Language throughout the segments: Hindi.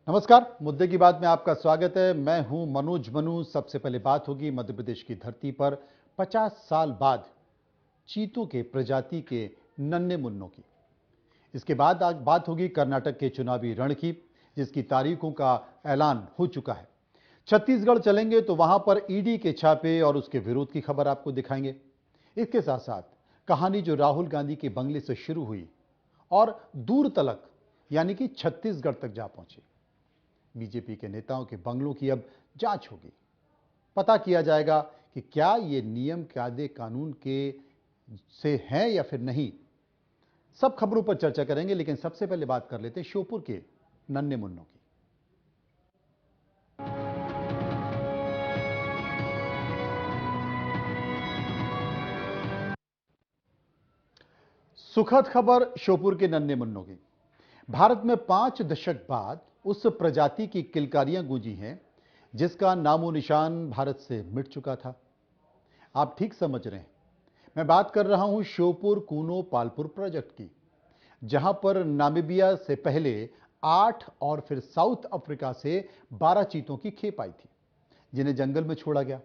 नमस्कार। मुद्दे की बात में आपका स्वागत है। मैं हूं मनोज मनु। सबसे पहले बात होगी मध्य प्रदेश की धरती पर 50 साल बाद चीतों के प्रजाति के नन्हे मुन्नों की। इसके बाद आज बात होगी कर्नाटक के चुनावी रण की, जिसकी तारीखों का ऐलान हो चुका है। छत्तीसगढ़ चलेंगे तो वहां पर ईडी के छापे और उसके विरोध की खबर आपको दिखाएंगे। इसके साथ साथ कहानी जो राहुल गांधी के बंगले से शुरू हुई और दूर तलक यानी कि छत्तीसगढ़ तक जा पहुंची। बीजेपी के नेताओं के बंगलों की अब जांच होगी। पता किया जाएगा कि क्या ये नियम कायदे कानून के से हैं या फिर नहीं। सब खबरों पर चर्चा करेंगे, लेकिन सबसे पहले बात कर लेते हैं श्योपुर के नन्हे मुन्नों की। सुखद खबर श्योपुर के नन्हे मुन्नों की। भारत में 5 दशक बाद उस प्रजाति की किलकारियां गूंजी हैं जिसका नामो निशान भारत से मिट चुका था। आप ठीक समझ रहे हैं, मैं बात कर रहा हूं श्योपुर कूनो पालपुर प्रोजेक्ट की, जहां पर नामीबिया से पहले 8 और फिर साउथ अफ्रीका से 12 चीतों की खेप आई थी, जिन्हें जंगल में छोड़ा गया।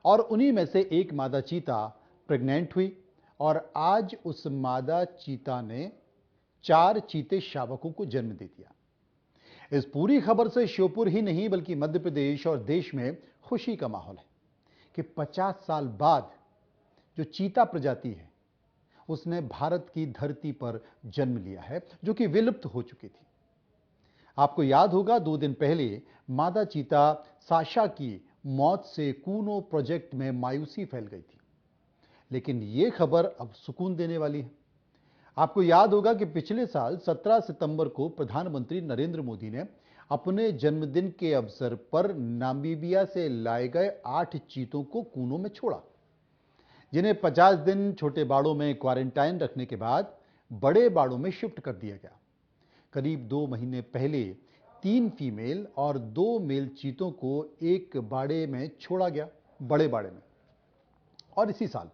और उन्हीं में से एक मादा चीता प्रेग्नेंट हुई और आज उस मादा चीता ने 4 चीते शावकों को जन्म दे दिया। इस पूरी खबर से श्योपुर ही नहीं बल्कि मध्य प्रदेश और देश में खुशी का माहौल है कि 50 साल बाद जो चीता प्रजाति है उसने भारत की धरती पर जन्म लिया है, जो कि विलुप्त हो चुकी थी। आपको याद होगा 2 दिन पहले मादा चीता साशा की मौत से कूनो प्रोजेक्ट में मायूसी फैल गई थी, लेकिन यह खबर अब सुकून देने वाली है। आपको याद होगा कि पिछले साल 17 सितंबर को प्रधानमंत्री नरेंद्र मोदी ने अपने जन्मदिन के अवसर पर नामीबिया से लाए गए 8 चीतों को कूनो में छोड़ा, जिन्हें 50 दिन छोटे बाड़ों में क्वारंटाइन रखने के बाद बड़े बाड़ों में शिफ्ट कर दिया गया। करीब 2 महीने पहले 3 फीमेल और 2 मेल चीतों को एक बाड़े में छोड़ा गया, बड़े बाड़े में। और इसी साल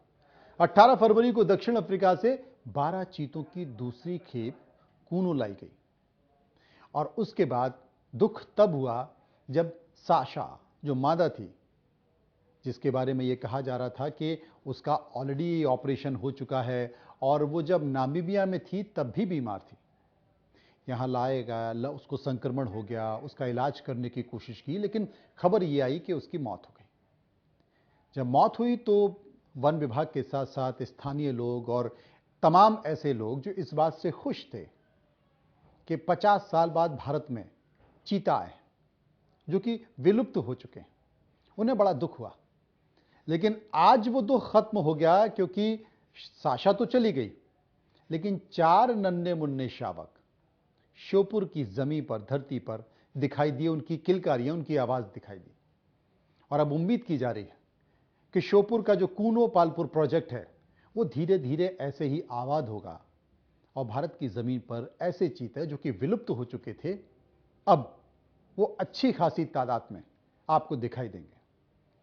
18 फरवरी को दक्षिण अफ्रीका से 12 चीतों की दूसरी खेप कूनो लाई गई। और उसके बाद दुख तब हुआ जब साशा, जो मादा थी, जिसके बारे में यह कहा जा रहा था कि उसका ऑलरेडी ऑपरेशन हो चुका है और वो जब नामीबिया में थी तब भी बीमार थी, यहां लाया गया, उसको संक्रमण हो गया, उसका इलाज करने की कोशिश की, लेकिन खबर यह आई कि उसकी मौत हो गई। जब मौत हुई तो वन विभाग के साथ साथ स्थानीय लोग और तमाम ऐसे लोग जो इस बात से खुश थे कि 50 साल बाद भारत में चीता आए जो कि विलुप्त हो चुके हैं, उन्हें बड़ा दुख हुआ। लेकिन आज वो दुख खत्म हो गया, क्योंकि साशा तो चली गई, लेकिन 4 नन्हे मुन्ने शावक श्योपुर की जमीन पर, धरती पर दिखाई दिए। उनकी किलकारियां, उनकी आवाज दिखाई दी। और अब उम्मीद की जा रही है कि श्योपुर का जो कूनो पालपुर प्रोजेक्ट है वो धीरे धीरे ऐसे ही आबाद होगा और भारत की जमीन पर ऐसे चीते जो कि विलुप्त हो चुके थे, अब वो अच्छी खासी तादाद में आपको दिखाई देंगे।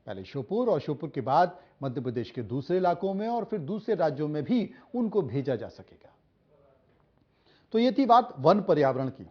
पहले श्योपुर और श्योपुर के बाद मध्य प्रदेश के दूसरे इलाकों में और फिर दूसरे राज्यों में भी उनको भेजा जा सकेगा। तो ये थी बात वन पर्यावरण की।